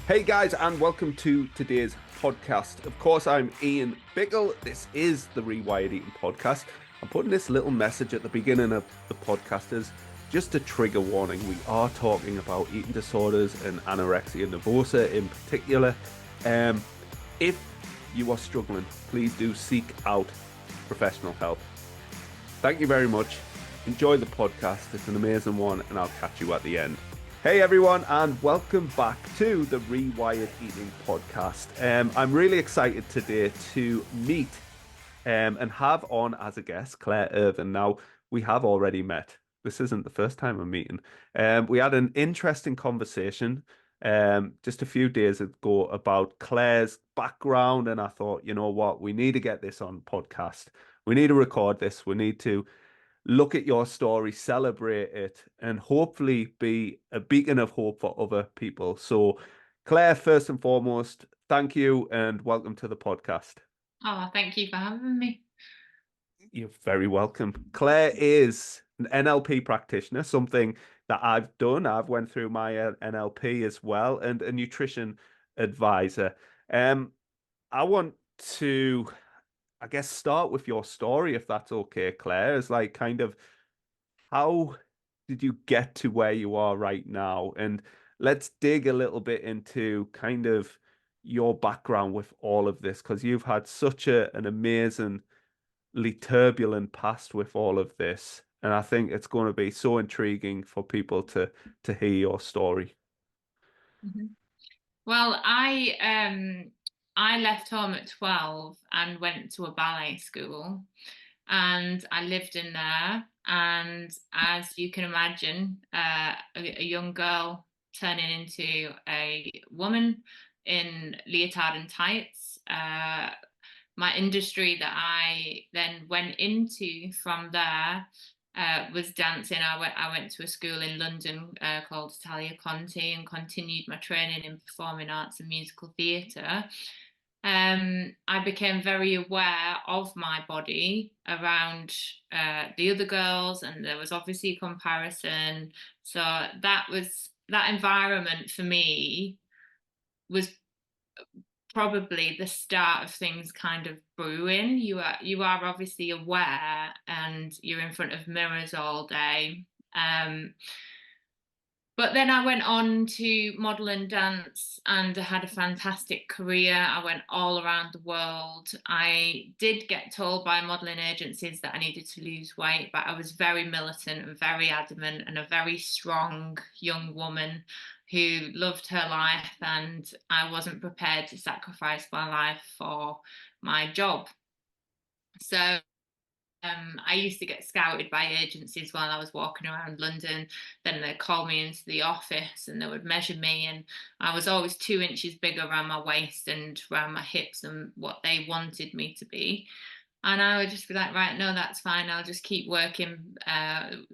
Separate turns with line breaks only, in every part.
Hey guys, and welcome to today's podcast. Of course, I'm Ian Bickle. This is the Rewired Eating Podcast. I'm putting this little message at the beginning of the podcast as just a trigger warning. We are talking about eating disorders and anorexia nervosa in particular. If you are struggling, please do seek out professional help. Thank you very much. Enjoy the podcast. It's an amazing one, and I'll catch you at the end. Hey everyone, and welcome back to the Rewired Eating Podcast. I'm really excited today to meet and have on as a guest Clare Irving. Now, we have already met. This isn't the first time I'm meeting. We had an interesting conversation just a few days ago about Clare's background, and I thought, you know what, we need to get this on podcast. We need to record this. We need to look at your story, celebrate it, and hopefully be a beacon of hope for other people. So, Clare, first and foremost, thank you and welcome to the podcast.
Oh, thank you for having me.
You're very welcome. Clare is an NLP practitioner, something that I've done. I've went through my NLP as well, and a nutrition advisor. I want to I guess start with your story, if that's okay, Claire. Is like kind of how did you get to where you are right now? And let's dig a little bit into kind of your background with all of this, because you've had such an amazingly turbulent past with all of this. And I think it's going to be so intriguing for people to hear your story.
Mhm. Well, I left home at 12 and went to a ballet school, and I lived in there. And as you can imagine, a young girl turning into a woman in leotard and tights. My industry that I then went into from there was dancing. I went to a school in London called Italia Conti and continued my training in performing arts and musical theatre. I became very aware of my body around the other girls, and there was obviously comparison. So that environment for me was probably the start of things kind of brewing. You are obviously aware, and you're in front of mirrors all day. But then I went on to model and dance, and I had a fantastic career. I went all around the world. I did get told by modeling agencies that I needed to lose weight, but I was very militant and very adamant, and a very strong young woman who loved her life, and I wasn't prepared to sacrifice my life for my job. So I used to get scouted by agencies while I was walking around London. Then they'd call me into the office and they would measure me, and I was always 2 inches bigger around my waist and around my hips than what they wanted me to be. And I would just be like, right, no, that's fine. I'll just keep working,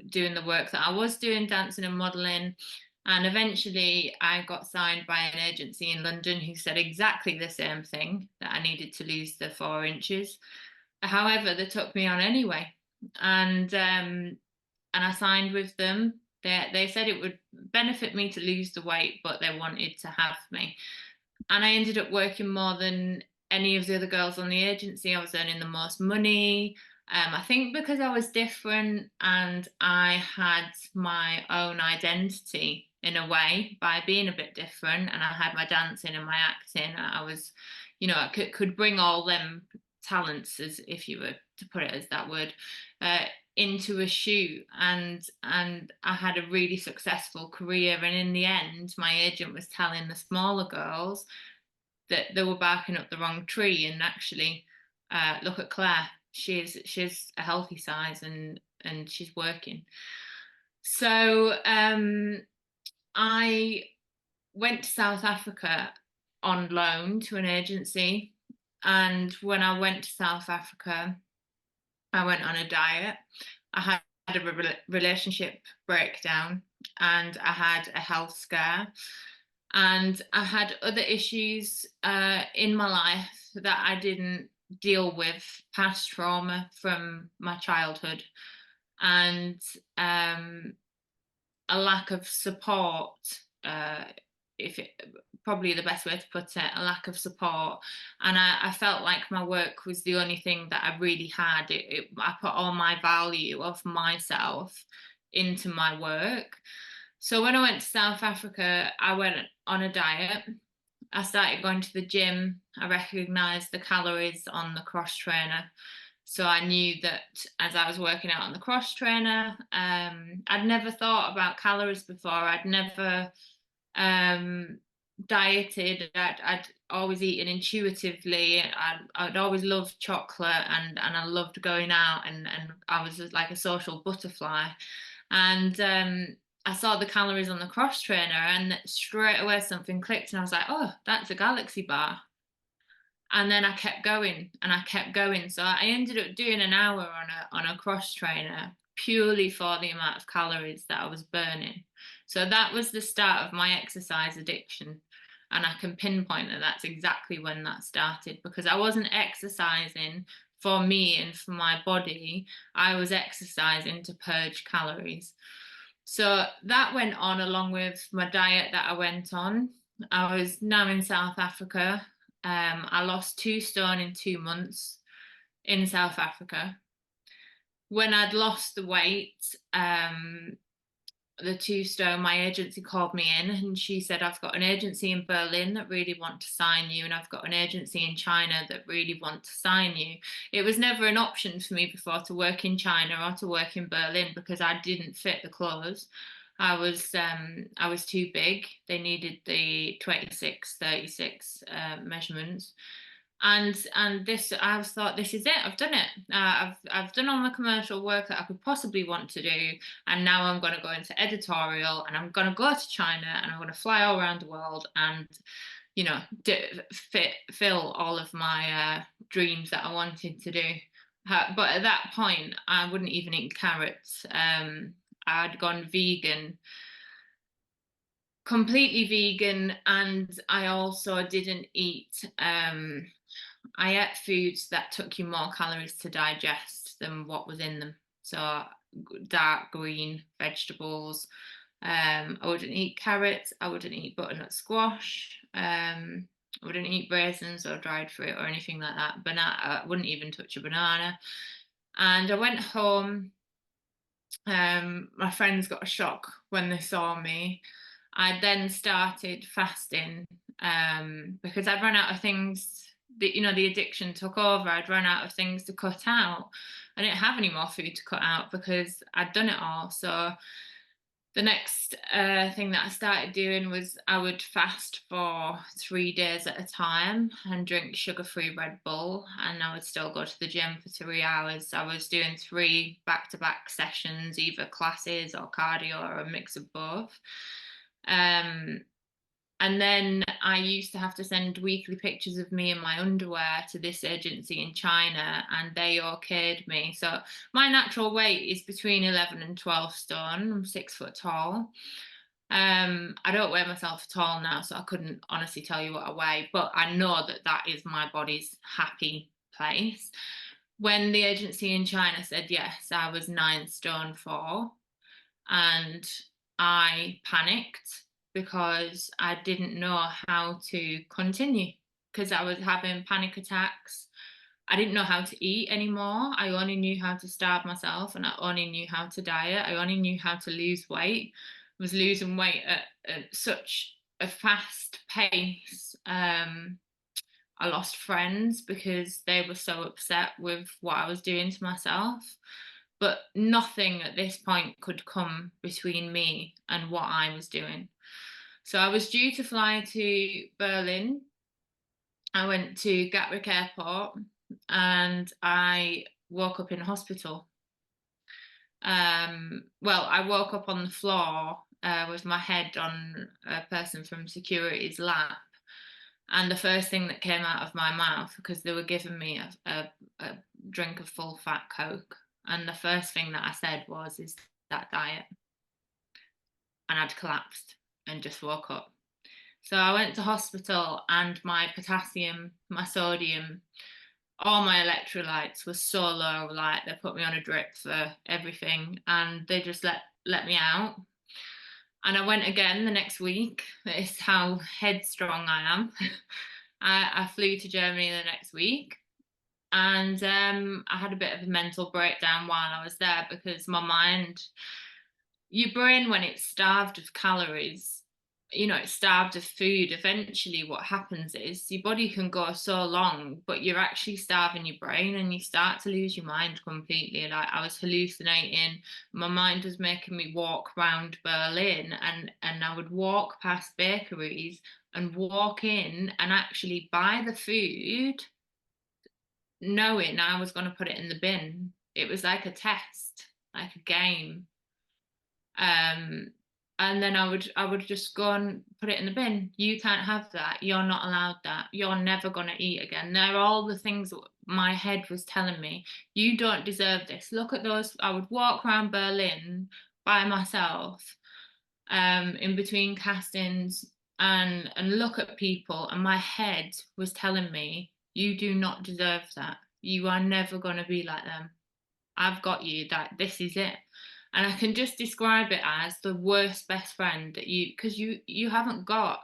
doing the work that I was doing, dancing and modeling. And eventually I got signed by an agency in London who said exactly the same thing, that I needed to lose the 4 inches. However, they took me on anyway, and I signed with them. They said it would benefit me to lose the weight, but they wanted to have me. And I ended up working more than any of the other girls on the agency. I was earning the most money. I think because I was different and I had my own identity in a way by being a bit different, and I had my dancing and my acting. I was, I could bring all them talents, as if you were to put it as that word, uh, into a shoot, and I had a really successful career. And in the end, my agent was telling the smaller girls that they were barking up the wrong tree, and actually, look at Claire. She's a healthy size, and she's working. So I went to South Africa on loan to an agency. And when I went to South Africa, I went on a diet. I had a relationship breakdown, and I had a health scare, and I had other issues in my life that I didn't deal with, past trauma from my childhood, and a lack of support if it, probably the best way to put it, a lack of support. And I felt like my work was the only thing that I really had. I put all my value of myself into my work. So when I went to South Africa, I went on a diet. I started going to the gym. I recognized the calories on the cross trainer. So I knew that as I was working out on the cross trainer, I'd never thought about calories before. I'd never dieted. I'd always eaten intuitively. I'd always loved chocolate, and I loved going out, and I was just like a social butterfly. And I saw the calories on the cross trainer, and straight away something clicked, and I was like, oh, that's a Galaxy bar. And then I kept going and I kept going. So I ended up doing an hour on a cross trainer purely for the amount of calories that I was burning. So that was the start of my exercise addiction. And I can pinpoint that that's exactly when that started, because I wasn't exercising for me and for my body. I was exercising to purge calories. So that went on along with my diet that I went on. I was now in South Africa. I lost 2 stone in 2 months in South Africa. When I'd lost the weight, the 2 stone, my agency called me in and she said, I've got an agency in Berlin that really want to sign you, and I've got an agency in China that really want to sign you. It was never an option for me before to work in China or to work in Berlin because I didn't fit the clothes. I was too big. They needed the 26, 36 measurements. And this, I was thought, this is it. I've done it. I've done all the commercial work that I could possibly want to do, and now I'm going to go into editorial, and I'm going to go to China, and I'm going to fly all around the world, and fill all of my dreams that I wanted to do. But at that point, I wouldn't even eat carrots. I'd gone vegan, completely vegan, and I also didn't eat. I ate foods that took you more calories to digest than what was in them. So dark green vegetables. I wouldn't eat carrots. I wouldn't eat butternut squash. I wouldn't eat raisins or dried fruit or anything like that. Banana. I wouldn't even touch a banana. And I went home. My friends got a shock when they saw me. I then started fasting because I'd run out of things. The addiction took over. I'd run out of things to cut out. I didn't have any more food to cut out because I'd done it all. So the next thing that I started doing was I would fast for 3 days at a time and drink sugar-free Red Bull, and I would still go to the gym for 3 hours. I was doing 3 back-to-back sessions, either classes or cardio or a mix of both. And then I used to have to send weekly pictures of me in my underwear to this agency in China, and they okayed me. So my natural weight is between 11 and 12 stone. I'm 6 foot tall. I don't weigh myself at all now, so I couldn't honestly tell you what I weigh, but I know that that is my body's happy place. When the agency in China said yes, I was 9 stone 4, and I panicked because I didn't know how to continue because I was having panic attacks. I didn't know how to eat anymore. I only knew how to starve myself, and I only knew how to diet. I only knew how to lose weight. I was losing weight at such a fast pace. I lost friends because they were so upset with what I was doing to myself. But nothing at this point could come between me and what I was doing. So I was due to fly to Berlin. I went to Gatwick Airport and I woke up in hospital. Well, I woke up on the floor with my head on a person from security's lap. And the first thing that came out of my mouth, because they were giving me a drink of full fat Coke, and the first thing that I said was, is that diet? And I'd collapsed and just woke up. So I went to hospital, and my potassium, my sodium, all my electrolytes were so low, like they put me on a drip for everything, and they just let me out. And I went again the next week. It's how headstrong I am. I flew to Germany the next week. And I had a bit of a mental breakdown while I was there because my mind, your brain, when it's starved of calories, it's starved of food. Eventually, what happens is your body can go so long, but you're actually starving your brain and you start to lose your mind completely. Like I was hallucinating. My mind was making me walk around Berlin and I would walk past bakeries and walk in and actually buy the food knowing I was going to put it in the bin. It was like a test, like a game. Um, and then I would just go and put it in the bin. You can't have that. You're not allowed that. You're never going to eat again. They're all the things that my head was telling me. You don't deserve this. Look at those. I would walk around Berlin by myself, in between castings and look at people, and my head was telling me, you do not deserve that. You are never going to be like them. I've got you. That this is it. And I can just describe it as the worst best friend that because you haven't got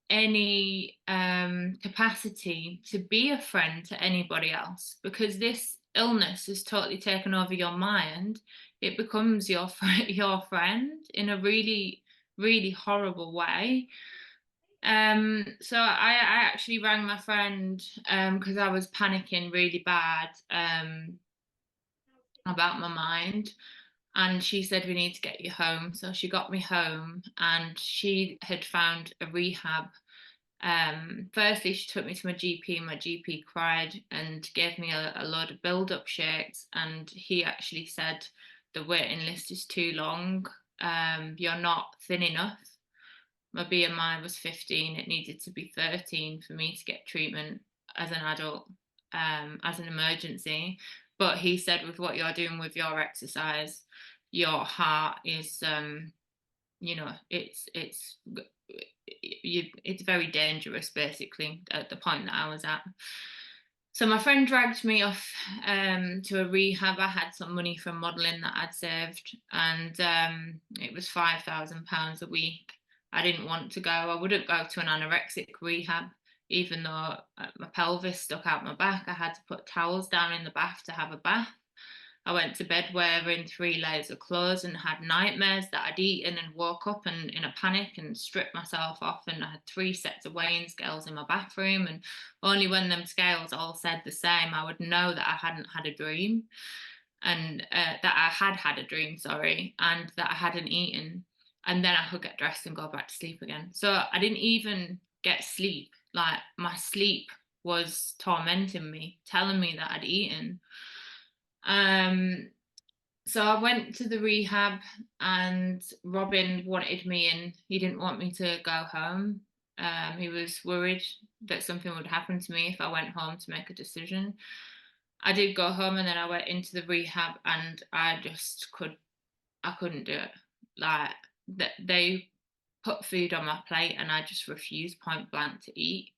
any capacity to be a friend to anybody else because this illness has totally taken over your mind. It becomes your friend in a really, really horrible way. So I actually rang my friend because I was panicking really bad about my mind. And she said, we need to get you home. So she got me home and she had found a rehab. Firstly, she took me to my GP. My GP cried and gave me a load of build-up shakes. And he actually said, the waiting list is too long. You're not thin enough. My BMI was 15. It needed to be 13 for me to get treatment as an adult, as an emergency. But he said, with what you're doing with your exercise, your heart is, it's very dangerous, basically, at the point that I was at. So my friend dragged me off to a rehab. I had some money from modelling that I'd saved, and it was £5,000 a week. I didn't want to go. I wouldn't go to an anorexic rehab, even though my pelvis stuck out my back. I had to put towels down in the bath to have a bath. I went to bed wearing 3 layers of clothes and had nightmares that I'd eaten and woke up and in a panic and stripped myself off. And I had 3 sets of weighing scales in my bathroom. And only when them scales all said the same, I would know that I hadn't had a dream and that I had had a dream, sorry, and that I hadn't eaten. And then I could get dressed and go back to sleep again. So I didn't even get sleep. Like my sleep was tormenting me, telling me that I'd eaten. Um, so I went to the rehab and Robin wanted me in. He didn't want me to go home. He was worried that something would happen to me if I went home to make a decision. I did go home and then I went into the rehab and I couldn't do it. Like they put food on my plate and I just refused point blank to eat.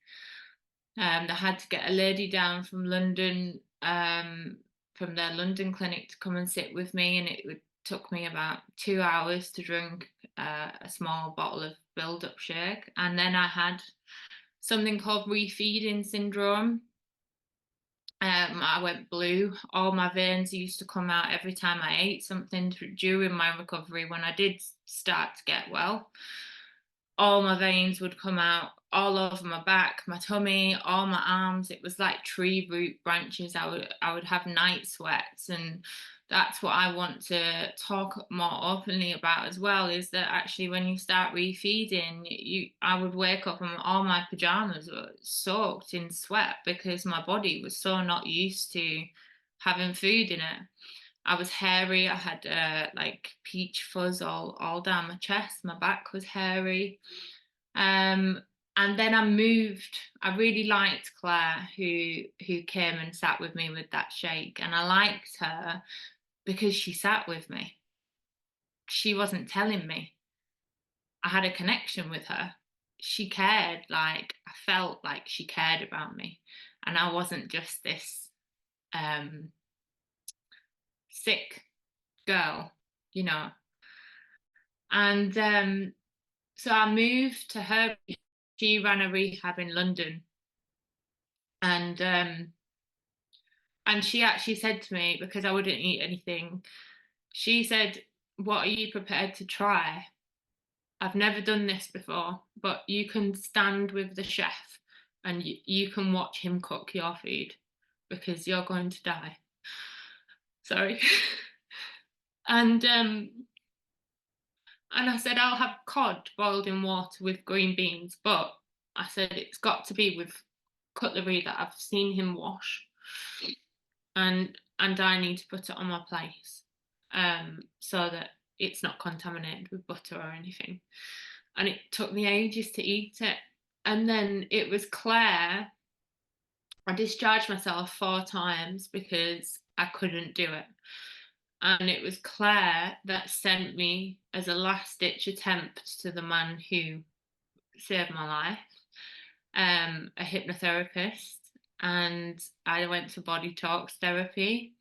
They had to get a lady down from London, from their London clinic to come and sit with me, and took me about 2 hours to drink a small bottle of build-up shake. And then I had something called refeeding syndrome. I went blue. All my veins used to come out every time I ate something during my recovery when I did start to get well. All my veins would come out all over my back, my tummy, all my arms. It was like tree root branches. I would have night sweats, and that's what I want to talk more openly about as well, is that actually when you start refeeding, I would wake up and all my pajamas were soaked in sweat because my body was so not used to having food in it. I was hairy. I had like peach fuzz all down my chest. My back was hairy. Um, and then I moved. I really liked Claire, who came and sat with me with that shake, and I liked her because she sat with me. She wasn't telling me. I had a connection with her. She cared. Like I felt like she cared about me, and I wasn't just this um, sick girl, you know. And so I moved to her. She ran a rehab in London, and she actually said to me, because I wouldn't eat anything, she said, "What are you prepared to try? I've never done this before, but you can stand with the chef and you can watch him cook your food because you're going to die." Sorry. and I said, "I'll have cod boiled in water with green beans, but," I said, "it's got to be with cutlery that I've seen him wash, and I need to put it on my plate, so that it's not contaminated with butter or anything." And it took me ages to eat it. And then it was Claire. I discharged myself 4 times because I couldn't do it. And it was Claire that sent me as a last ditch attempt to the man who saved my life, a hypnotherapist. And I went to body talks therapy.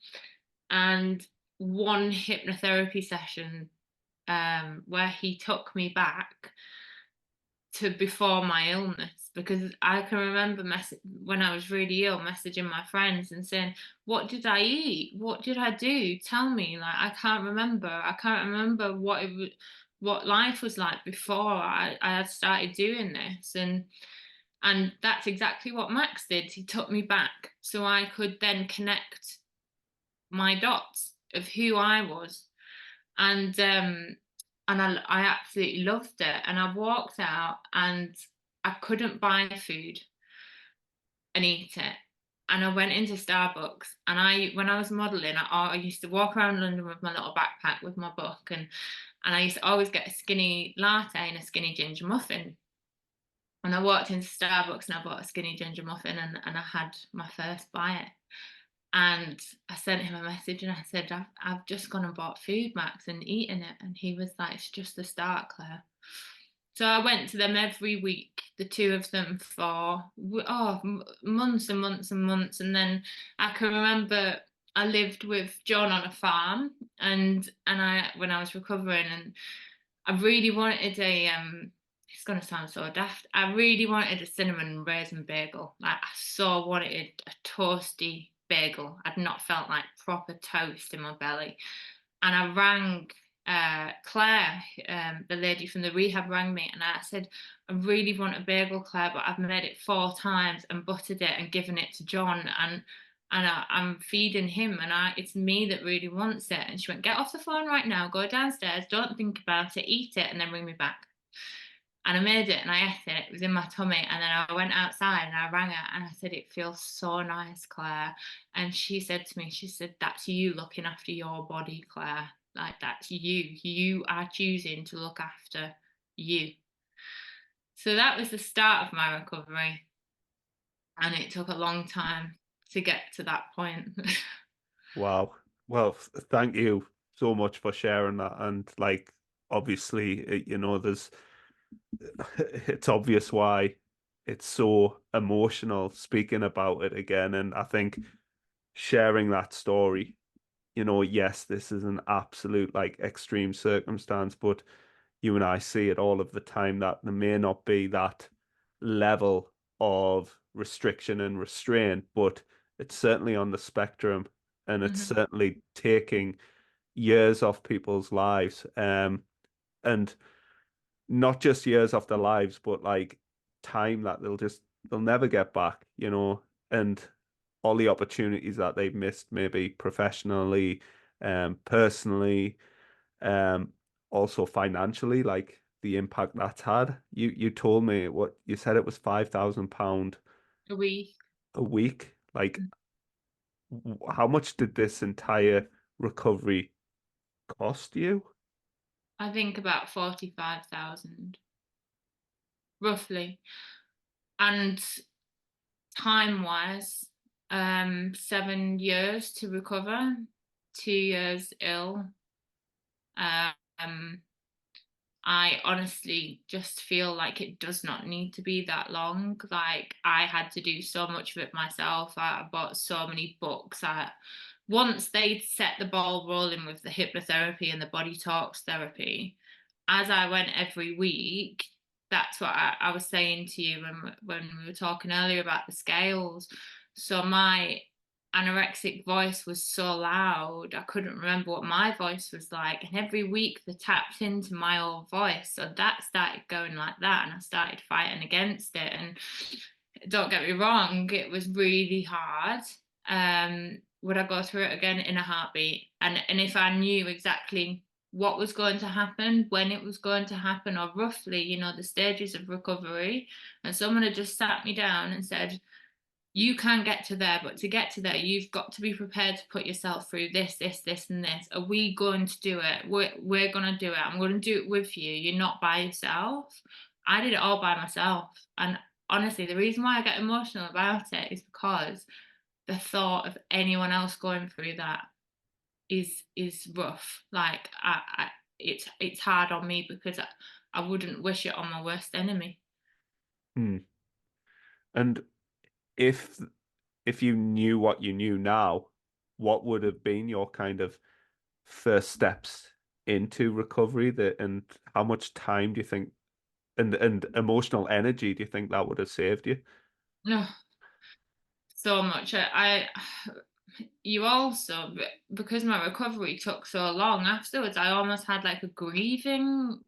And one hypnotherapy session, where he took me back to before my illness, because I can remember when I was really ill, messaging my friends and saying, "What did I eat? What did I do? Tell me." Like, I can't remember. I can't remember what life was like before I had started doing this. And that's exactly what Max did. He took me back so I could then connect my dots of who I was. And I absolutely loved it. And I walked out and I couldn't buy food and eat it. And I went into Starbucks, and when I was modeling, I used to walk around London with my little backpack with my book, and I used to always get a skinny latte and a skinny ginger muffin. And I walked into Starbucks and I bought a skinny ginger muffin, and I had my first bite. And I sent him a message and I said, I've just gone and bought food, Max, and eaten it. And he was like, "It's just the start, Claire." So I went to them every week, the two of them, for months and months and months. And then I can remember I lived with John on a farm, and I when I was recovering, and I really wanted it's gonna sound so daft. I really wanted a cinnamon raisin bagel. Like, I so wanted a toasty bagel. I'd not felt like proper toast in my belly. And I rang Claire, the lady from the rehab rang me, and I said, "I really want a bagel, Claire, but I've made it 4 times and buttered it and given it to John, and I'm feeding him, and it's me that really wants it." And she went, "Get off the phone right now, go downstairs, don't think about it, eat it, and then ring me back." And I made it and I ate it. It was in my tummy. And then I went outside and I rang her and I said, "It feels so nice, Claire." And she said to me, she said, "That's you looking after your body, Claire. Like, that's you. You are choosing to look after you." So that was the start of my recovery. And it took a long time to get to that point.
Wow. Well, thank you so much for sharing that. And like, obviously, there's it's obvious why it's so emotional speaking about it again. And I think sharing that story, yes, this is an absolute like extreme circumstance, but you and I see it all of the time that there may not be that level of restriction and restraint, but it's certainly on the spectrum, and it's
Mhm.
certainly taking years off people's lives. And not just years off their lives, but like time that they'll never get back, and all the opportunities that they've missed, maybe professionally, personally, um, also financially, like the impact that's had. You told me what you said, it was £5,000
A week.
a week. Like, how much did this entire recovery cost you?
I think about 45,000, roughly. And time wise, 7 years to recover, 2 years ill. Um, I honestly just feel like it does not need to be that long. Like, I had to do so much of it myself. I bought so many books. Once they'd set the ball rolling with the hypnotherapy and the body talks therapy, as I went every week, that's what I was saying to you when we were talking earlier about the scales. So my anorexic voice was so loud, I couldn't remember what my voice was like. And every week they tapped into my old voice. So that started going like that. And I started fighting against it. And don't get me wrong, it was really hard. Would I go through it again in a heartbeat? And if I knew exactly what was going to happen, when it was going to happen, or roughly, the stages of recovery, and someone had just sat me down and said, you can get to there, but to get to there, you've got to be prepared to put yourself through this, this, this, and this. Are we going to do it? We're going to do it. I'm going to do it with you. You're not by yourself. I did it all by myself. And honestly, the reason why I get emotional about it is because the thought of anyone else going through that is rough. Like it's hard on me because I wouldn't wish it on my worst enemy.
Hmm. And if if you knew what you knew now, what would have been your kind of first steps into recovery, that and how much time do you think and emotional energy do you think that would have saved you?
No, so much. You also, because my recovery took so long afterwards, I almost had like a grieving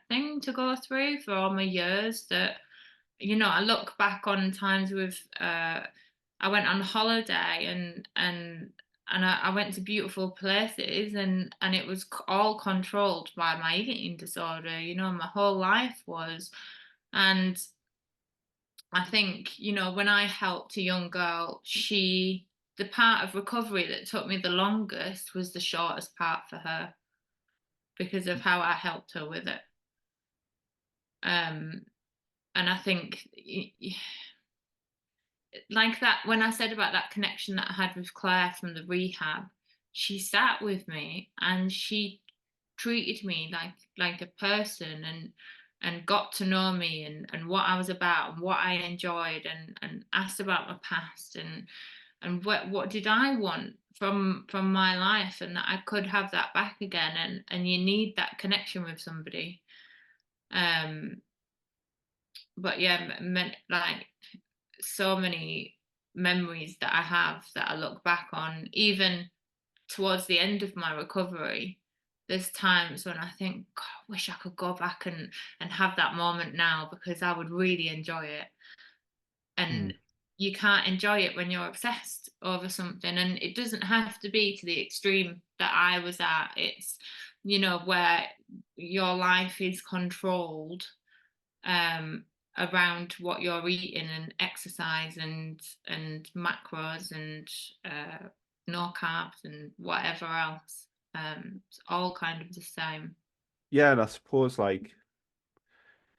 thing to go through for all my years. That I look back on times with I went on holiday and I went to beautiful places, and it was all controlled by my eating disorder. My whole life was. And I think, when I helped a young girl, the part of recovery that took me the longest was the shortest part for her because of how I helped her with it. Um, and I think, like that, when I said about that connection that I had with Claire from the rehab, she sat with me and she treated me like a person, and got to know me, and what I was about and what I enjoyed, and asked about my past, and what did I want from my life, and that I could have that back again, and you need that connection with somebody. um but yeah, like so many memories that I have that I look back on, even towards the end of my recovery. There's times when I think, God, I wish I could go back and have that moment now because I would really enjoy it.
Hmm.
And you can't enjoy it when you're obsessed over something. And it doesn't have to be to the extreme that I was at. It's, where your life is controlled um, around what you're eating and exercise and macros and no carbs and whatever else. It's all kind of the same.
Yeah, and I suppose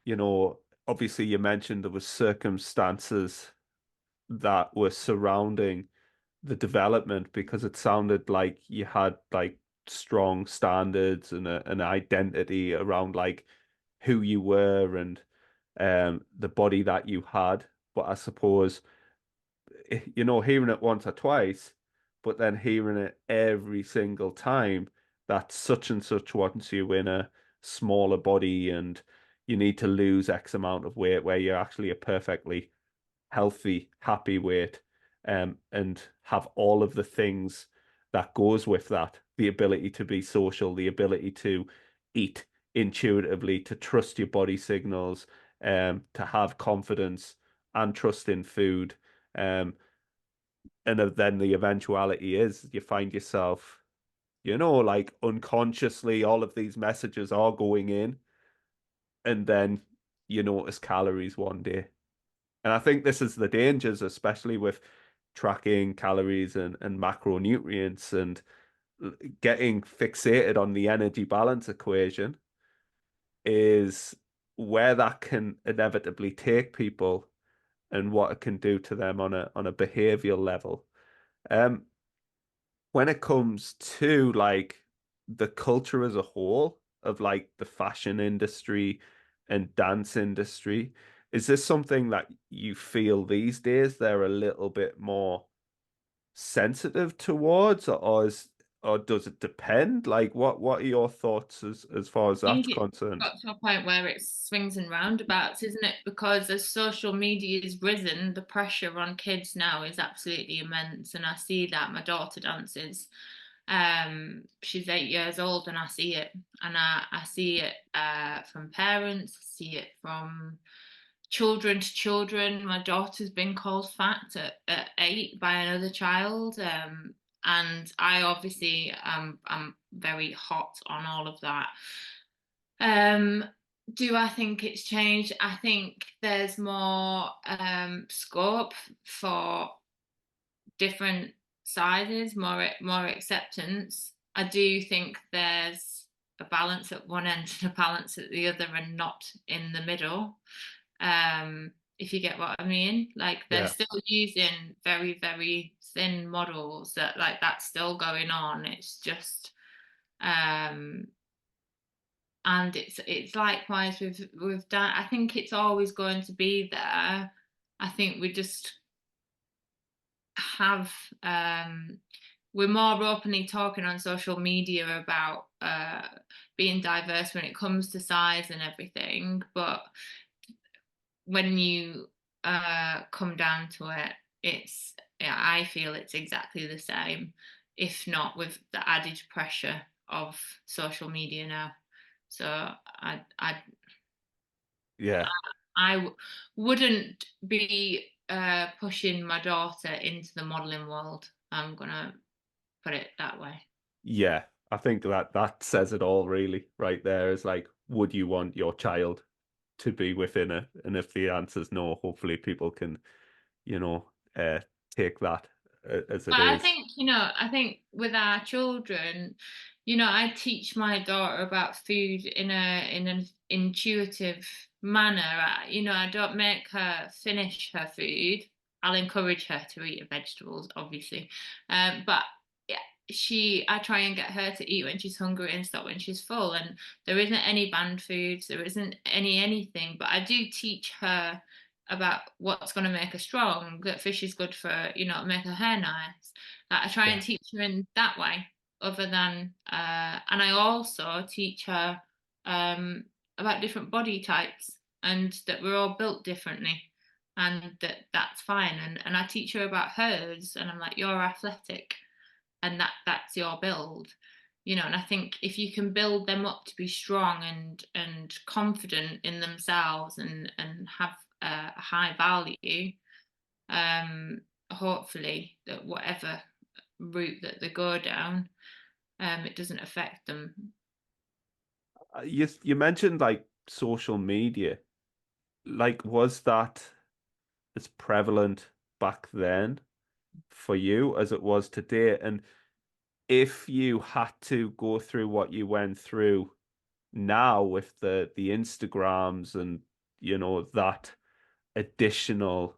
you know, obviously you mentioned there was circumstances that were surrounding the development, because it sounded like you had like strong standards and an identity around like who you were and the body that you had. But I suppose hearing it once or twice, but then hearing it every single time that such and such wants you in a smaller body and you need to lose X amount of weight where you're actually a perfectly healthy, happy weight, and have all of the things that goes with that, the ability to be social, the ability to eat intuitively, to trust your body signals, to have confidence and trust in food. Um, and then the eventuality is you find yourself, like unconsciously, all of these messages are going in, and then you notice calories one day. And I think this is the dangers, especially with tracking calories and macronutrients and getting fixated on the energy balance equation, is where that can inevitably take people and what it can do to them on a behavioral level. Um, when it comes to like the culture as a whole of like the fashion industry and dance industry, is this something that you feel these days they're a little bit more sensitive towards, or or does it depend? Like, what are your thoughts as far as
I
that's
think it's
concerned?
got to a point where it swings and roundabouts, isn't it? Because as social media has risen, the pressure on kids now is absolutely immense. And I see that my daughter dances. She's 8 years old and I see it. And I see it from parents, I see it from children to children. My daughter's been called fat at 8 by another child. And I obviously am very hot on all of that. Um, do I think it's changed? I think there's more scope for different sizes, more acceptance. I do think there's a balance at one end and a balance at the other, and not in the middle. If you get what I mean, like they're
Yeah,
still using very, very thin models that like that's still going on. It's just um and it's likewise with that. I think it's always going to be there. I think we just have we're more openly talking on social media about being diverse when it comes to size and everything, but when you come down to it, it's yeah, I feel it's exactly the same, if not with the added pressure of social media now. So
yeah,
wouldn't be pushing my daughter into the modeling world. I'm gonna put it that way.
yeah. I think that says it all, really, right there. Is like, would you want your child to be within it? And if the answer is no, hopefully people can, you know, take that as it
But I
is.
think, I think with our children, I teach my daughter about food in an intuitive manner. I don't make her finish her food. I'll encourage her to eat her vegetables, obviously. But yeah, I try and get her to eat when she's hungry and stop when she's full. And there isn't any banned foods, there isn't anything. But I do teach her about what's going to make her strong, that fish is good for, make her hair nice. Like, I try and
Yeah,
teach her in that way, other than, and I also teach her about different body types and that we're all built differently and that's fine. And I teach her about hers and I'm like, you're athletic and that's your build. And I think if you can build them up to be strong and confident in themselves and have a high value, um hopefully that whatever route that they go down, it doesn't affect them.
you mentioned like social media. Like, was that as prevalent back then for you as it was today? And if you had to go through what you went through now with the Instagrams and that additional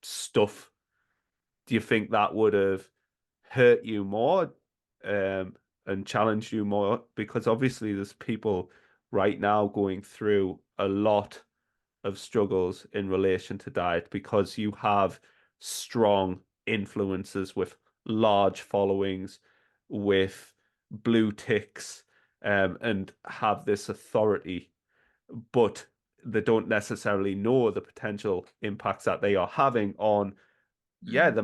stuff, do you think that would have hurt you more um and challenged you more? Because obviously there's people right now going through a lot of struggles in relation to diet because you have strong influences with large followings, with blue ticks, and have this authority, but they don't necessarily know the potential impacts that they are having on. Yeah,
Mm.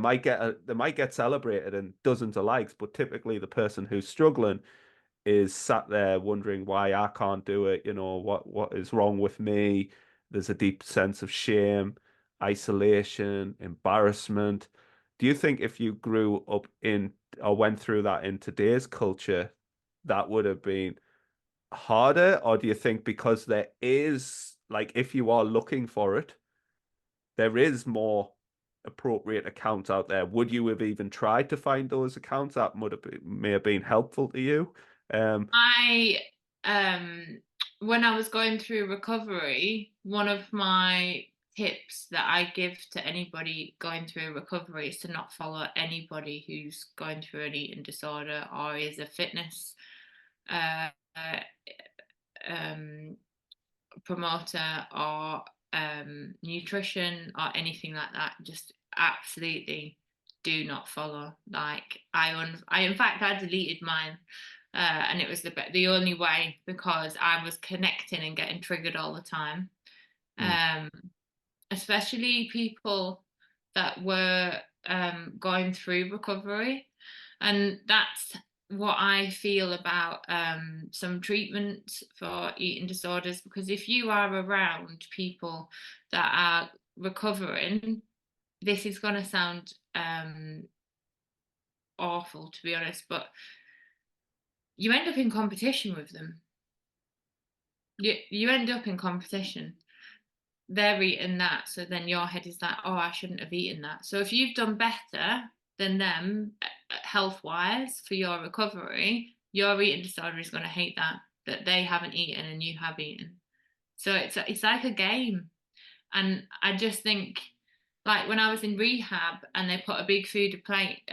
they might get celebrated and dozens of likes, but typically the person who's struggling is sat there wondering why I can't do it, what is wrong with me. There's a deep sense of shame, isolation, embarrassment. Do you think if you grew up in or went through that in today's culture, that would have been harder? Or do you think because there is, like, if you are looking for it, there is more appropriate accounts out there? Would you have even tried to find those accounts that may have been helpful to you?
I um when I was going through recovery, one of my tips that I give to anybody going through recovery is to not follow anybody who's going through an eating disorder or is a fitness uh, uh, um, promoter or nutrition or anything like that. Just absolutely do not follow. Like I in fact I deleted mine, and it was the only way because I was connecting and getting triggered all the time.
Mm.
Um, Especially people that were going through recovery. And that's what I feel about some treatment for eating disorders. Because if you are around people that are recovering, this is going to sound awful, to be honest, but you end up in competition with them. You end up in competition. They're eating that, so then your head is like, oh, I shouldn't have eaten that. So if you've done better than them health wise for your recovery, your eating disorder is going to hate that they haven't eaten and you have eaten. So it's like a game. And I just think, like when I was in rehab and they put a big plate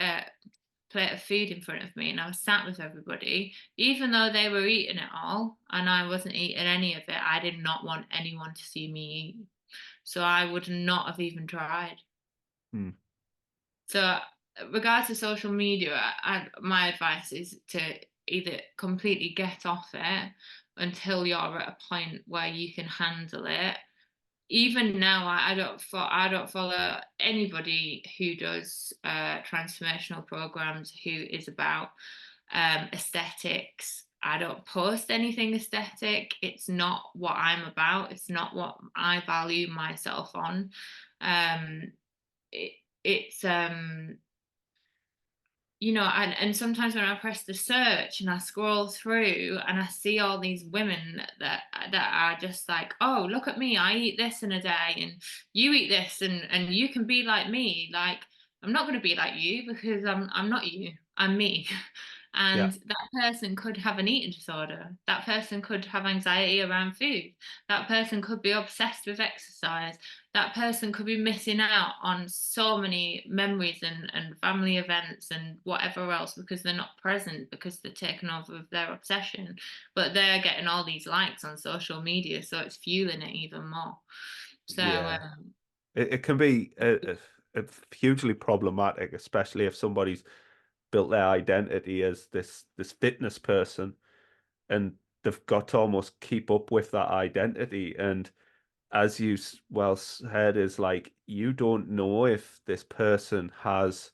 of food in front of me and I was sat with everybody, even though they were eating it all and I wasn't eating any of it, I did not want anyone to see me eat. So I would not have even tried.
Mm.
So, regards to social media, my advice is to either completely get off it until you're at a point where you can handle it. Even now, I don't follow anybody who does transformational programs who is about aesthetics. I don't post anything aesthetic. It's not what I'm about. It's not what I value myself on. Um, it, it's and sometimes when I press the search and I scroll through and I see all these women that are just like, oh, look at me, I eat this in a day, and you eat this, and you can be like me. Like, I'm not going to be like you because I'm not you. I'm me.
Yeah.
And that person could have an eating disorder. That person could have anxiety around food. That person could be obsessed with exercise. That person could be missing out on so many memories and family events and whatever else because they're not present because they're taken over with their obsession. But they're getting all these likes on social media, so it's fueling it even more. So,
Yeah. It can be a hugely problematic, especially if somebody's built their identity as this fitness person and they've got to almost keep up with that identity. And as you well said, is like you don't know if this person has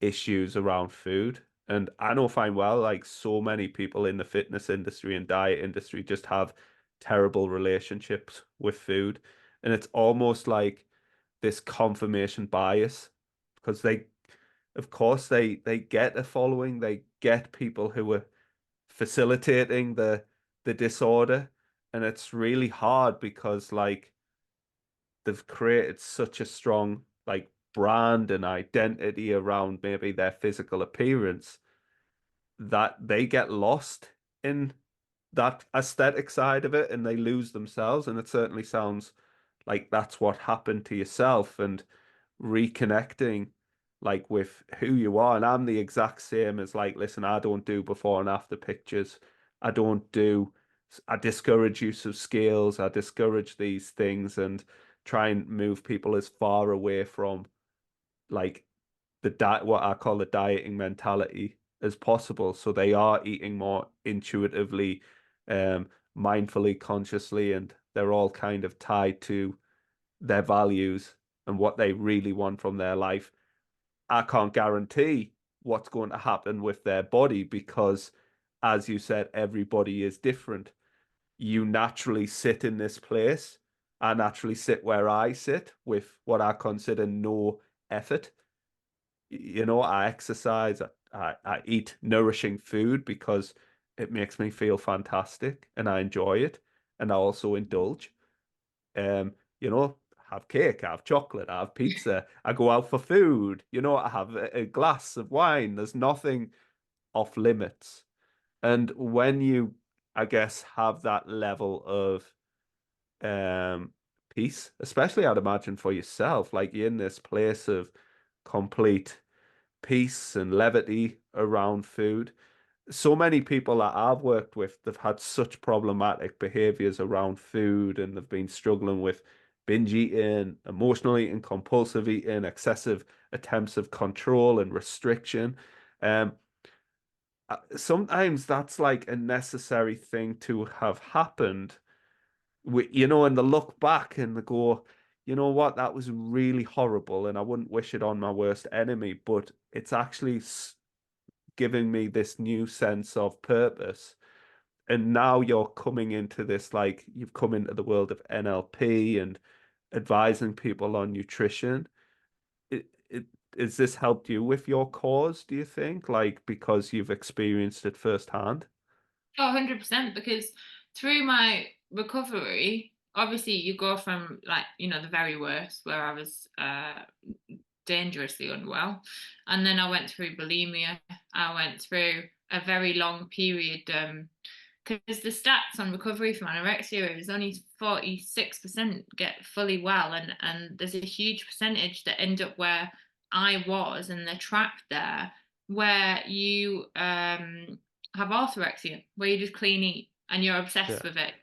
issues around food. And I know fine well, like so many people in the fitness industry and diet industry just have terrible relationships with food. And it's almost like this confirmation bias because of course, they get a following, they get people who are facilitating the disorder. And it's really hard because like they've created such a strong like brand and identity around maybe their physical appearance that they get lost in that aesthetic side of it and they lose themselves. And it certainly sounds like that's what happened to yourself and reconnecting like with who you are. And I'm the exact same as like, listen, I don't do before and after pictures. I don't do, I discourage use of scales. I discourage these things and try and move people as far away from like the diet, what I call the dieting mentality as possible. So they are eating more intuitively, um, mindfully, consciously, and they're all kind of tied to their values and what they really want from their life. I can't guarantee what's going to happen with their body because, as you said, everybody is different. You naturally sit in this place. I naturally sit where I sit with what I consider no effort. You know, I exercise, I eat nourishing food because it makes me feel fantastic and I enjoy it. And I also indulge. Um, you know, have cake, I have chocolate, I have pizza, I go out for food, you know, I have a glass of wine. There's nothing off limits. And when you, I guess, have that level of um peace, especially I'd imagine for yourself, like you're in this place of complete peace and levity around food. So many people that I've worked with, they've had such problematic behaviors around food and they've been struggling with binge eating, emotional eating, compulsive eating, excessive attempts of control and restriction. Um, Sometimes that's like a necessary thing to have happened. And they look back and they go, you know what, that was really horrible, and I wouldn't wish it on my worst enemy, but it's actually giving me this new sense of purpose. And now you're coming into this, like, you've come into the world of NLP and advising people on nutrition. It has this helped you with your cause, do you think? Like, because you've experienced it firsthand?
Oh, 100%. Because through my recovery, obviously you go from like, the very worst where I was dangerously unwell. And then I went through bulimia. I went through a very long period because the stats on recovery from anorexia is only 46% get fully well, and there's a huge percentage that end up where I was, and they're trapped there, where you have orthorexia, where you just clean eat and you're obsessed
Yeah.
with it.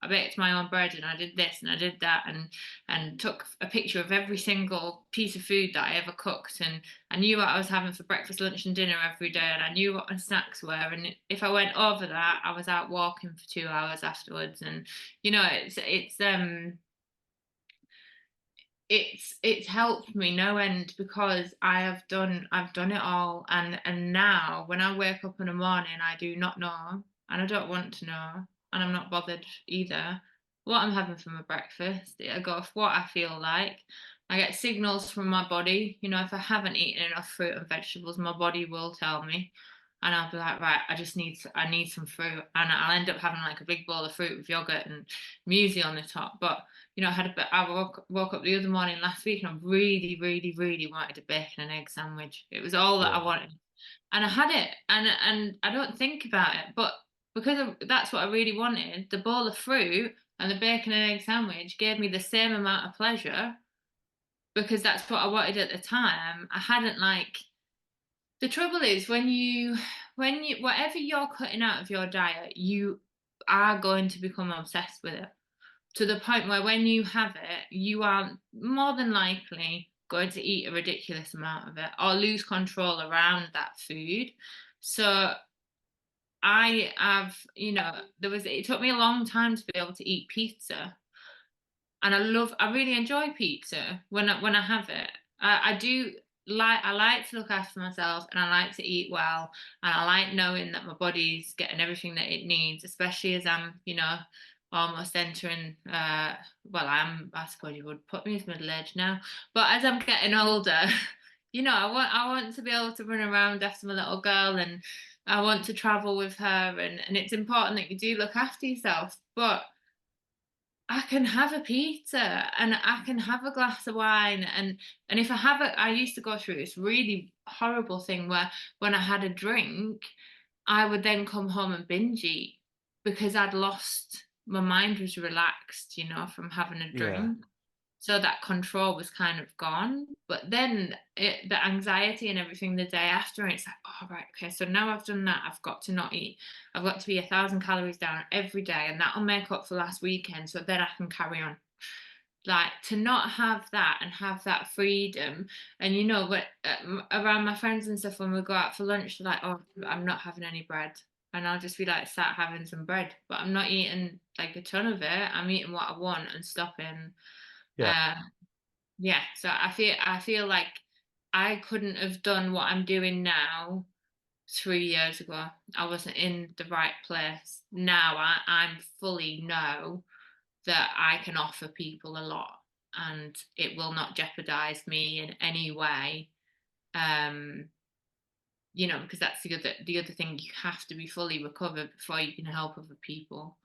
I baked my own bread and I did this and I did that, and took a picture of every single piece of food that I ever cooked, and I knew what I was having for breakfast, lunch, and dinner every day, and I knew what my snacks were. And if I went over that, I was out walking for 2 hours afterwards. And it's helped me no end, because I've done it all. And now when I wake up in the morning, I do not know, and I don't want to know, and I'm not bothered either what I'm having for my breakfast. I go off what I feel like. I get signals from my body. If I haven't eaten enough fruit and vegetables, my body will tell me, and I'll be like, right, I need some fruit, and I'll end up having like a big bowl of fruit with yogurt and muesli on the top. But I woke up the other morning last week, and I really, really, really wanted a bacon and egg sandwich. It was all that I
Yeah.
wanted, and I had it, and I don't think about it, but because that's what I really wanted, the bowl of fruit and the bacon and egg sandwich gave me the same amount of pleasure, because that's what I wanted at the time. I hadn't like The trouble is, when you whatever you're cutting out of your diet, you are going to become obsessed with it, to the point where when you have it, you are more than likely going to eat a ridiculous amount of it or lose control around that food. So I have, it took me a long time to be able to eat pizza, and I really enjoy pizza when I have it. I like to look after myself, and I like to eat well, and I like knowing that my body's getting everything that it needs, especially as I'm, almost entering, I suppose you would put me as middle age now, but as I'm getting older, I want to be able to run around after my little girl, and I want to travel with her, and it's important that you do look after yourself. But I can have a pizza and I can have a glass of wine, and if I used to go through this really horrible thing where when I had a drink, I would then come home and binge eat, because my mind was relaxed, from having a
Yeah.
drink. So that control was kind of gone. But then the anxiety and everything the day after, and it's like, oh, right, okay, so now I've done that, I've got to not eat. I've got to be 1,000 calories down every day, and that'll make up for last weekend. So then I can carry on. Like, to not have that and have that freedom. And but around my friends and stuff, when we go out for lunch, they're like, oh, I'm not having any bread. And I'll just be like, sat having some bread, but I'm not eating like a ton of it. I'm eating what I want and stopping.
Yeah.
Uh, yeah, so I feel like I couldn't have done what I'm doing now 3 years ago. I wasn't in the right place. Now I'm fully know that I can offer people a lot, and it will not jeopardize me in any way. Um, because that's the other thing, you have to be fully recovered before you can help other people.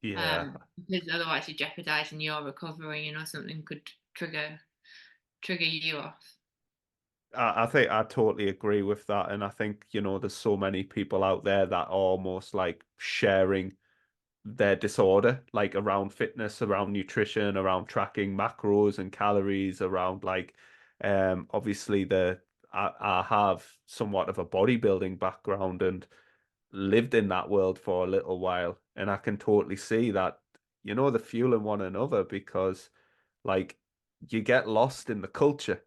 Yeah.
Because otherwise you're jeopardizing your recovery. Something could trigger you off.
I think I totally agree with that. And I think, there's so many people out there that are almost like sharing their disorder, like around fitness, around nutrition, around tracking macros and calories, around like, obviously I have somewhat of a bodybuilding background and lived in that world for a little while. And I can totally see that, they're fueling one another because like you get lost in the culture,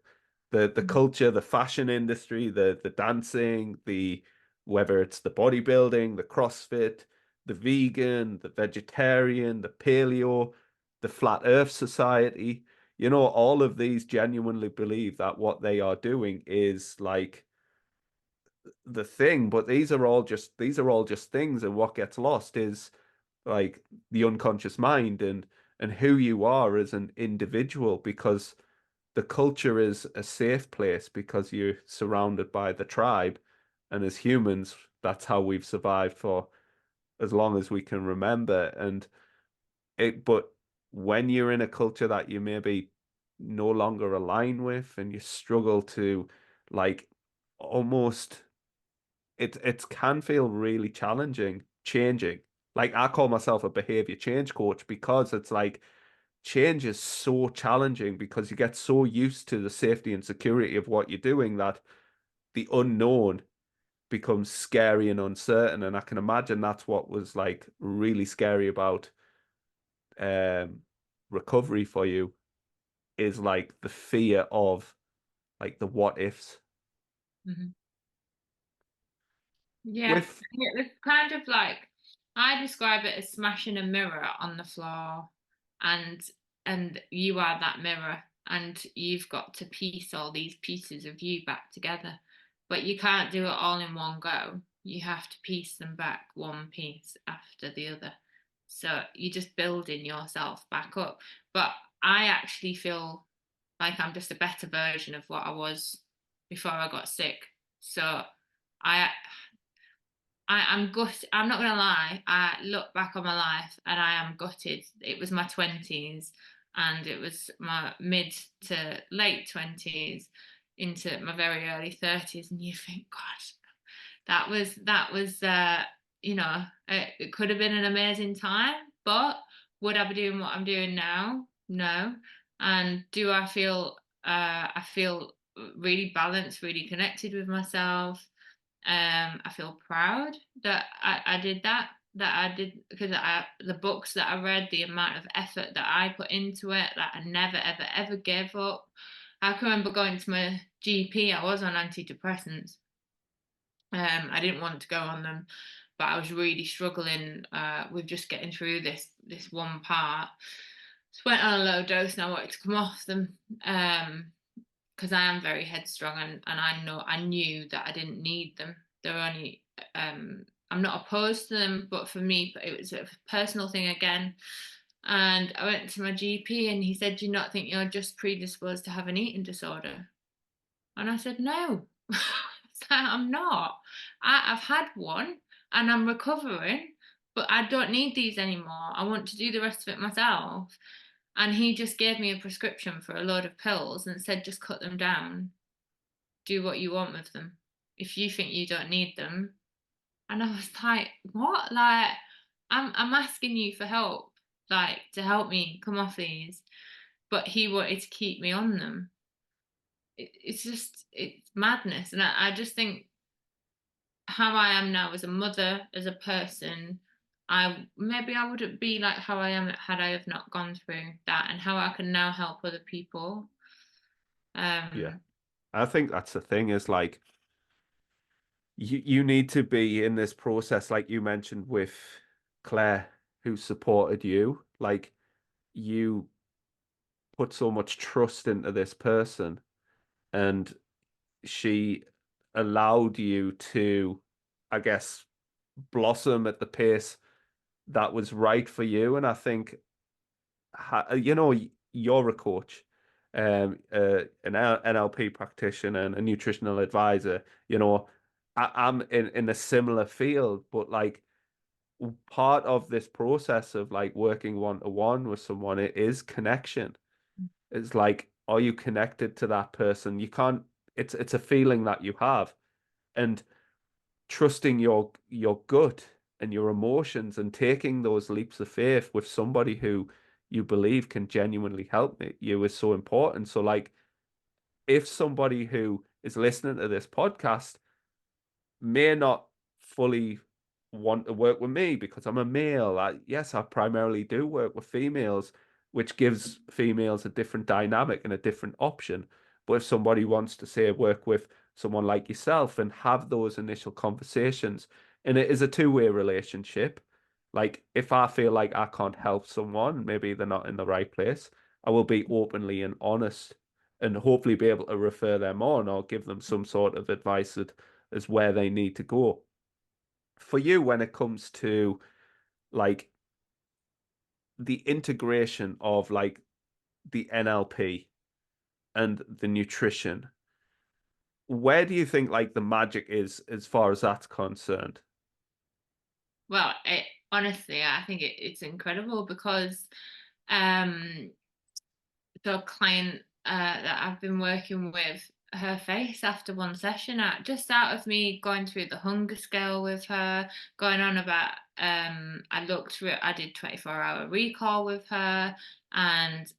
the
Mhm.
culture, the fashion industry, the dancing, the whether it's the bodybuilding, the CrossFit, the vegan, the vegetarian, the paleo, the flat earth society. You know, all of these genuinely believe that what they are doing is like the thing, but these are all just things, and what gets lost is like the unconscious mind and who you are as an individual, because the culture is a safe place because you're surrounded by the tribe, and as humans that's how we've survived for as long as we can remember. And it but when you're in a culture that you maybe no longer align with, and you struggle to like almost it can feel really challenging changing. Like I call myself a behavior change coach because it's like change is so challenging because you get so used to the safety and security of what you're doing that the unknown becomes scary and uncertain. And I can imagine that's what was like really scary about um recovery for you, is like the fear of like the what ifs
Mhm. Yeah,
with
it's kind of like I describe it as smashing a mirror on the floor, and you are that mirror, and you've got to piece all these pieces of you back together, but you can't do it all in one go. You have to piece them back one piece after the other. So you're just building yourself back up. But I actually feel like I'm just a better version of what I was before I got sick. So I I'm gut. I'm not gonna lie. I look back on my life and I am gutted. It was my 20s, and it was my mid to late 20s into my very early 30s, and you think, God, that was it could have been an amazing time, but would I be doing what I'm doing now? No. And do I feel I feel really balanced, really connected with myself. I feel proud that I did that. That I did because the books that I read, the amount of effort that I put into it, that I never ever ever gave up. I can remember going to my GP. I was on antidepressants. I didn't want to go on them, but I was really struggling with just getting through this one part. Just went on a low dose, and I wanted to come off them. Because I am very headstrong, and I knew that I didn't need them. They're only I'm not opposed to them, but for me it was a personal thing again. And I went to my GP, and he said, "Do you not think you're just predisposed to have an eating disorder?" And I said, "No." I'm not. I've had one and I'm recovering, but I don't need these anymore. I want to do the rest of it myself. And he just gave me a prescription for a load of pills and said, just cut them down, do what you want with them. If you think you don't need them. And I was like, what? Like, I'm asking you for help, like to help me come off these. But he wanted to keep me on them. It's madness. And I just think how I am now as a mother, as a person, I wouldn't be like how I am had I have not gone through that, and how I can now help other people.
yeah.
Um,
I think that's the thing, is like you need to be in this process, like you mentioned with Claire, who supported you. Like you put so much trust into this person, and she allowed you to, I guess, blossom at the pace that was right for you. And I think, you're a coach, an NLP practitioner and a nutritional advisor. I'm in a similar field, but like part of this process of like working one to one with someone, it is connection. It's like, are you connected to that person? You can't, it's a feeling that you have. And trusting your gut and your emotions and taking those leaps of faith with somebody who you believe can genuinely help you is so important. So like if somebody who is listening to this podcast may not fully want to work with me because I'm a male. Yes, I primarily do work with females. which gives females a different dynamic and a different option. But if somebody wants to say work with someone like yourself and have those initial conversations, and it is a two-way relationship, like if I feel like I can't help someone, maybe they're not in the right place, I will be openly and honest and hopefully be able to refer them on or give them some sort of advice that is where they need to go. For you, when it comes to like the integration of like the NLP and the nutrition, where do you think like the magic is as far as that's concerned?
Well, honestly, I think it's incredible because um, the client that I've been working with, her face after one session, just out of me going through the hunger scale with her, going on about, I looked through it, I did 24-hour recall with her, and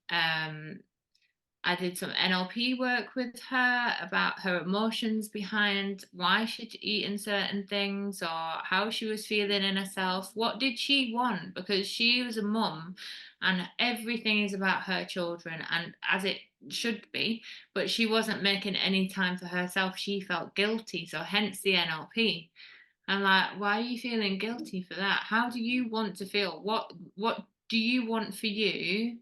I did some NLP work with her about her emotions behind why she'd eaten certain things or how she was feeling in herself. What did she want? Because she was a mum and everything is about her children, and as it should be, but she wasn't making any time for herself. She felt guilty. So, hence the NLP. I'm like, why are you feeling guilty for that? How do you want to feel? What do you want for your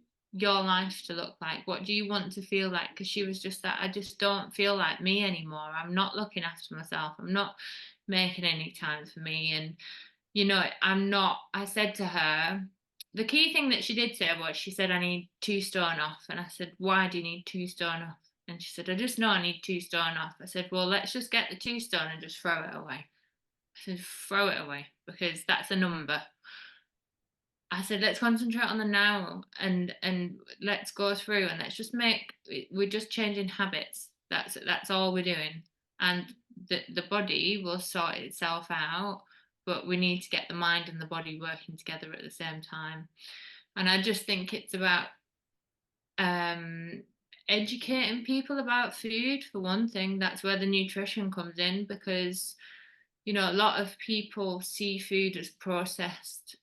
life to look like? What do you want to feel like? Because she was just that, I just don't feel like me anymore. I'm not looking after myself. I'm not making any time for me. And I'm not, I said to her, the key thing that she did say was, she said, I need 2 stone off. And I said, why do you need 2 stone off? And she said, I just know I need 2 stone off. I said, well, let's just get the 2 stone and just throw it away. I said, throw it away because that's a number. I said, let's concentrate on the now and let's go through and let's just we're just changing habits. That's all we're doing. And the body will sort itself out, but we need to get the mind and the body working together at the same time. And I just think it's about um educating people about food for one thing. That's where the nutrition comes in, because a lot of people see food as processed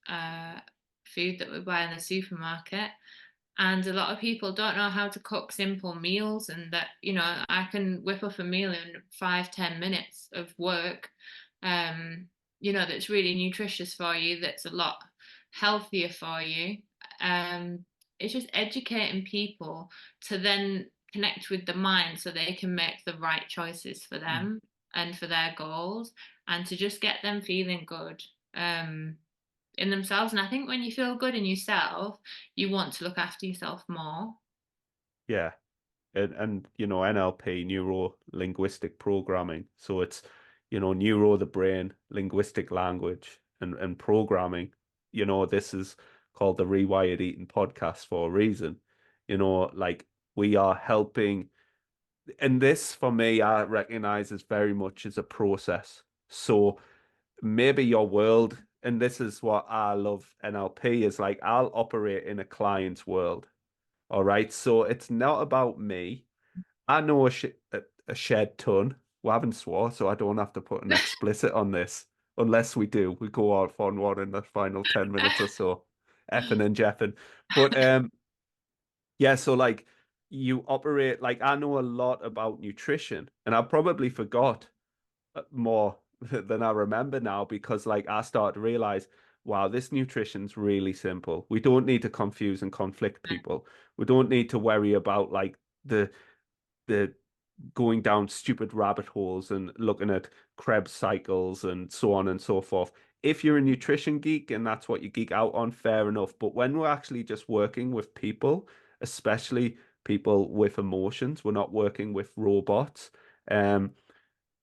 food that we buy in the supermarket. And a lot of people don't know how to cook simple meals, and that, I can whip up a meal in 5-10 minutes of work, um, that's really nutritious for you, that's a lot healthier for you. Um, it's just educating people to then connect with the mind so they can make the right choices for them and for their goals, and to just get them feeling good in themselves. And I think when you feel good in yourself, you want to look after yourself more.
Yeah. And NLP, neuro linguistic programming. So it's, neuro the brain, linguistic language and programming. This is called the Rewired Eating podcast for a reason. Like we are helping, and this for me, I recognize as very much as a process. So maybe your world, and this is what I love NLP, is like I'll operate in a client's world. All right. So it's not about me. I know a shed ton. We haven't swore, so I don't have to put an explicit on this. Unless we do, we go out for one in the final 10 minutes or so, effing and jeffing. But yeah. So like you operate like I know a lot about nutrition, and I probably forgot more than I remember now because like I start to realize, wow, this nutrition's really simple. We don't need to confuse and conflict people. We don't need to worry about like the going down stupid rabbit holes and looking at Krebs cycles and so on and so forth. If you're a nutrition geek and that's what you geek out on, fair enough. But when we're actually just working with people, especially people with emotions, we're not working with robots. Um,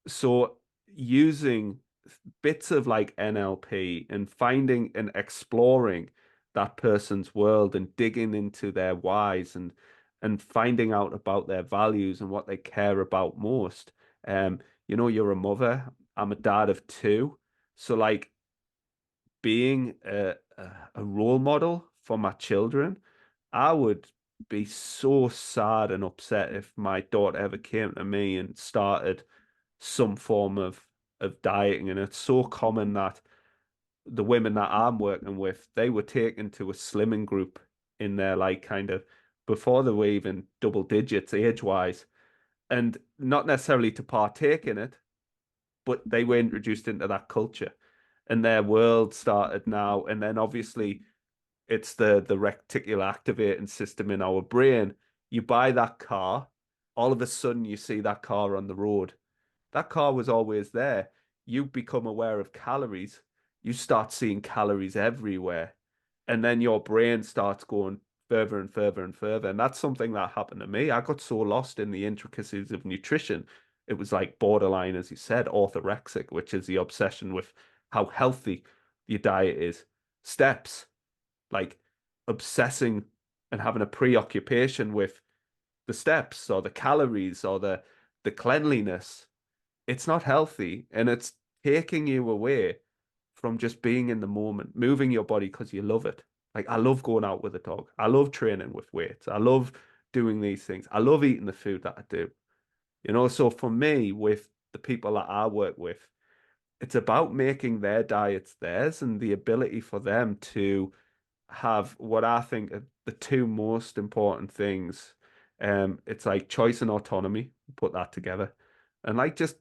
so using bits of like NLP and finding and exploring that person's world and digging into their whys and finding out about their values and what they care about most. You're a mother. I'm a dad of two. So like being a role model for my children, I would be so sad and upset if my daughter ever came to me and started some form of dieting. And it's so common that the women that I'm working with, they were taken to a slimming group in their like kind of before they were even double digits age wise, and not necessarily to partake in it, but they were introduced into that culture, and their world started now. And then obviously it's the reticular activating system in our brain. You buy that car, all of a sudden you see that car on the road. That car was always there. You become aware of calories. You start seeing calories everywhere. And then your brain starts going further and further and further. And that's something that happened to me. I got so lost in the intricacies of nutrition. It was like borderline, as you said, orthorexic, which is the obsession with how healthy your diet is. Steps, like obsessing and having a preoccupation with the steps or the calories or the cleanliness. It's not healthy, and it's taking you away from just being in the moment, moving your body because you love it. Like I love going out with a dog. I love training with weights. I love doing these things. I love eating the food that I do. So for me, with the people that I work with, it's about making their diets theirs and the ability for them to have what I think are the two most important things. It's like choice and autonomy, put that together. And like just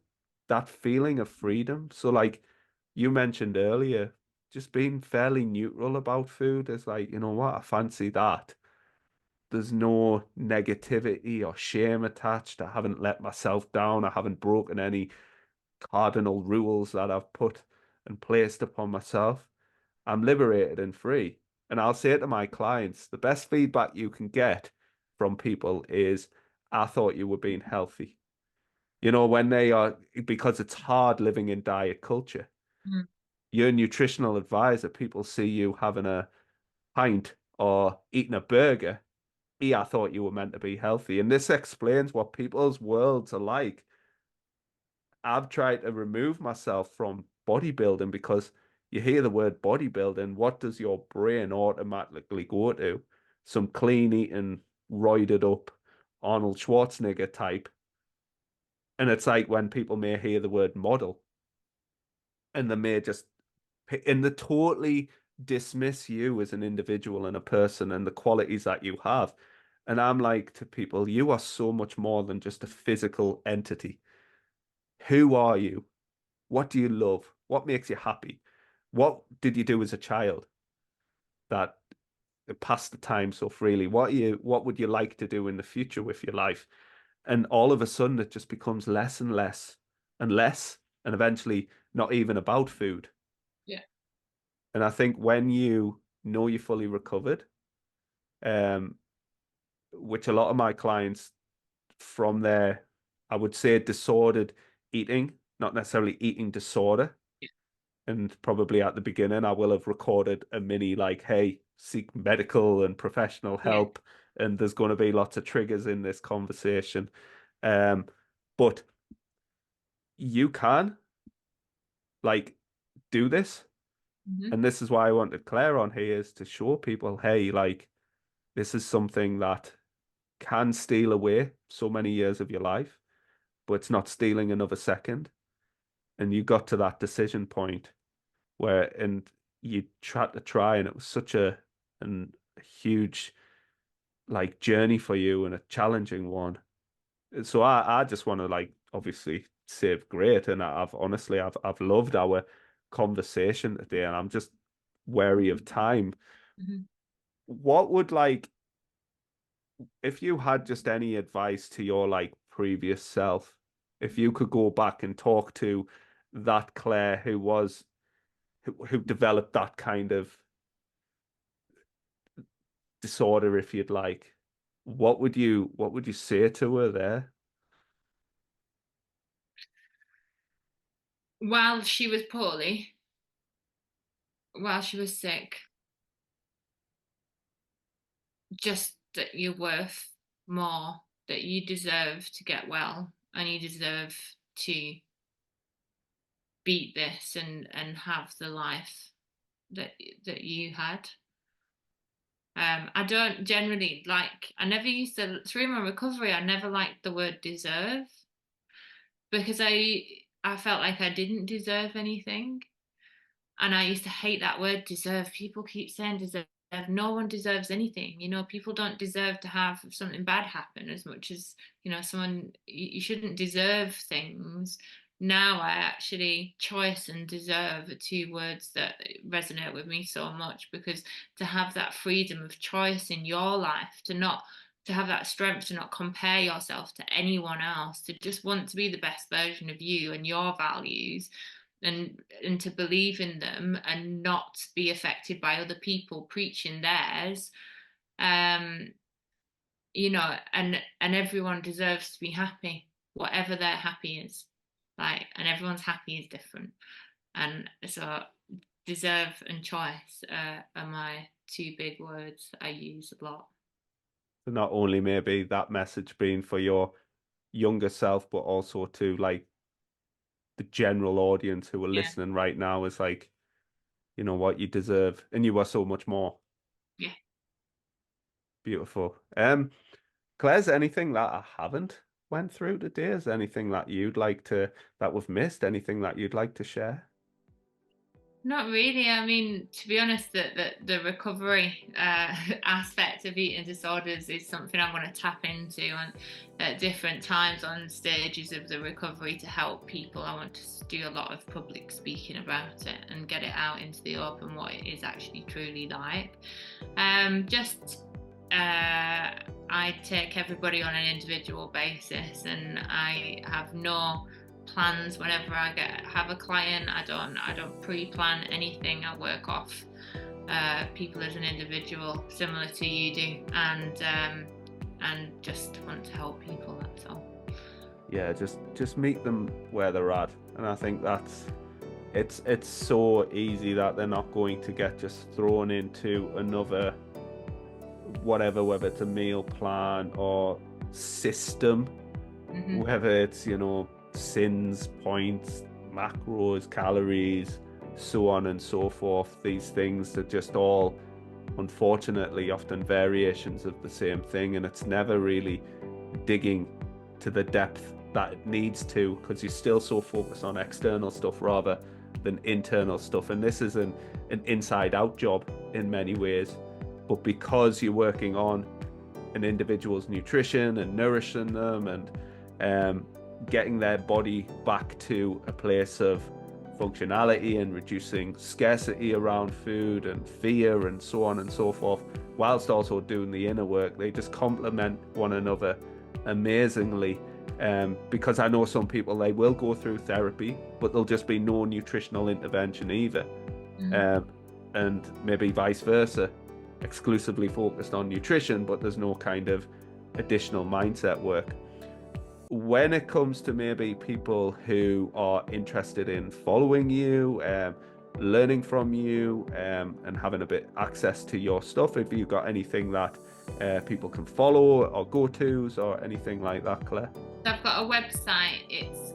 that feeling of freedom. So like you mentioned earlier, just being fairly neutral about food is like, you know what, I fancy that. There's no negativity or shame attached. I haven't let myself down. I haven't broken any cardinal rules that I've put and placed upon myself. I'm liberated and free. And I'll say to my clients, the best feedback you can get from people is, I thought you were being healthy. When they are, because it's hard living in diet culture.
Mm.
Your nutritional advisor, people see you having a pint or eating a burger. I thought you were meant to be healthy. And this explains what people's worlds are like. I've tried to remove myself from bodybuilding because you hear the word bodybuilding, what does your brain automatically go to? Some clean eating, roided up Arnold Schwarzenegger type. And it's like when people may hear the word model and they may just, and they totally dismiss you as an individual and a person and the qualities that you have. And I'm like to people, you are so much more than just a physical entity. Who are you? What do you love? What makes you happy? What did you do as a child that passed the time so freely? What would you like to do in the future with your life? And all of a sudden it just becomes less and less and less, and eventually not even about food.
Yeah.
And I think when you know you're fully recovered, um, which a lot of my clients from their, I would say, disordered eating, not necessarily eating disorder, and probably at the beginning I will have recorded a mini like, hey, seek medical and professional
Yeah.
help, and there's going to be lots of triggers in this conversation. But you can like do this,
Mm-hmm.
and this is why I wanted Claire on here, is to show people, hey, like this is something that can steal away so many years of your life, but it's not stealing another second. And you got to that decision point where, and you tried to try, and it was such a huge like journey for you and a challenging one. So I just want to like obviously say great, and I've honestly I've loved our conversation today, and I'm just wary of time.
Mm-hmm.
What would like, if you had just any advice to your like previous self, if you could go back and talk to that Claire who developed that kind of disorder, if you'd like, what would you say to her there?
While she was poorly, while she was sick, just that you're worth more, that you deserve to get well, and you deserve to beat this and have the life that you had. I don't generally like. I never used to through my recovery. I never liked the word deserve because I felt like I didn't deserve anything, and I used to hate that word deserve. People keep saying deserve, no one deserves anything. People don't deserve to have something bad happen as much as, someone, you shouldn't deserve things. Now I actually, choice and deserve are two words that resonate with me so much, because to have that freedom of choice in your life, to have that strength to not compare yourself to anyone else, to just want to be the best version of you and your values, and to believe in them and not be affected by other people preaching theirs. um and everyone deserves to be happy, whatever their happy is, and everyone's happy is different. And so deserve and choice are my two big words that I use a lot.
So not only maybe that message being for your younger self, but also to like the general audience who are
Yeah.
listening right now is like, you know what, you deserve, and you are so much more.
Yeah.
Beautiful. Claire's anything that I haven't went through today? Is there anything that you'd like to that we've missed? Anything that you'd like to share?
Not really. I mean, to be honest, the recovery aspect of eating disorders is something I want to tap into at different times on stages of the recovery to help people. I want to do a lot of public speaking about it and get it out into the open, what it is actually truly like. I take everybody on an individual basis, and I have no plans whenever I have a client. I don't pre-plan anything. I work off people as an individual, similar to you do, and just want to help people. That's all.
Yeah, just meet them where they're at, and I think it's so easy that they're not going to get just thrown into another whatever, whether it's a meal plan or system, whether it's sins, points, macros, calories, so on and so forth. These things are just all, unfortunately, often variations of the same thing, and it's never really digging to the depth that it needs to, because you're still so focused on external stuff rather than internal stuff. And this is an inside-out job in many ways, but because you're working on an individual's nutrition and nourishing them and getting their body back to a place of functionality and reducing scarcity around food and fear and so on and so forth, whilst also doing the inner work, they just complement one another amazingly. Because I know some people, they will go through therapy, but there'll just be no nutritional intervention either. And maybe vice versa, exclusively focused on nutrition, but there's no kind of additional mindset work. When it comes to maybe people who are interested in following you, learning from you, and having a bit access to your stuff, have you got anything that people can follow or go-tos or anything like that, Claire?
I've got a website. It's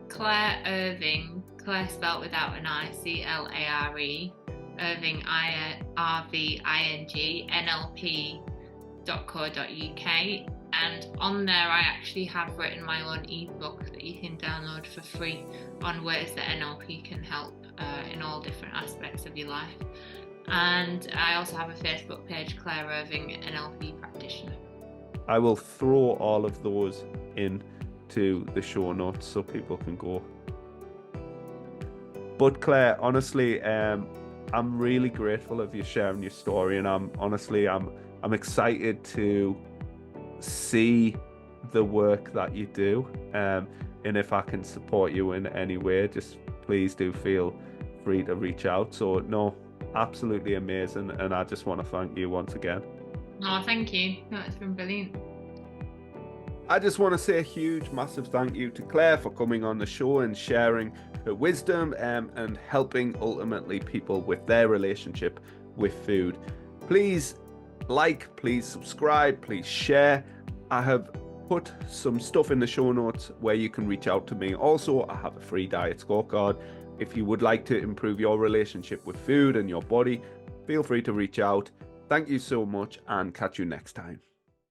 Clare Irving, Claire spelled without an I, CLARE, Irving, IRVING, NLP.co.uk. And on there, I actually have written my own ebook that you can download for free on ways that NLP can help in all different aspects of your life. And I also have a Facebook page, Clare Irving, NLP practitioner.
I will throw all of those into the show notes so people can go. But Claire, honestly, I'm really grateful of you sharing your story, and I'm excited to see the work that you do, and if I can support you in any way, just please do feel free to reach out. So no, absolutely amazing, and I just want to thank you once again.
Oh, thank you. No, it's been brilliant.
I just want to say a huge, massive thank you to Claire for coming on the show and sharing her wisdom and helping ultimately people with their relationship with food. Please like, please subscribe, please share. I have put some stuff in the show notes where you can reach out to me. Also, I have a free diet scorecard. If you would like to improve your relationship with food and your body, feel free to reach out. Thank you so much, and catch you next time.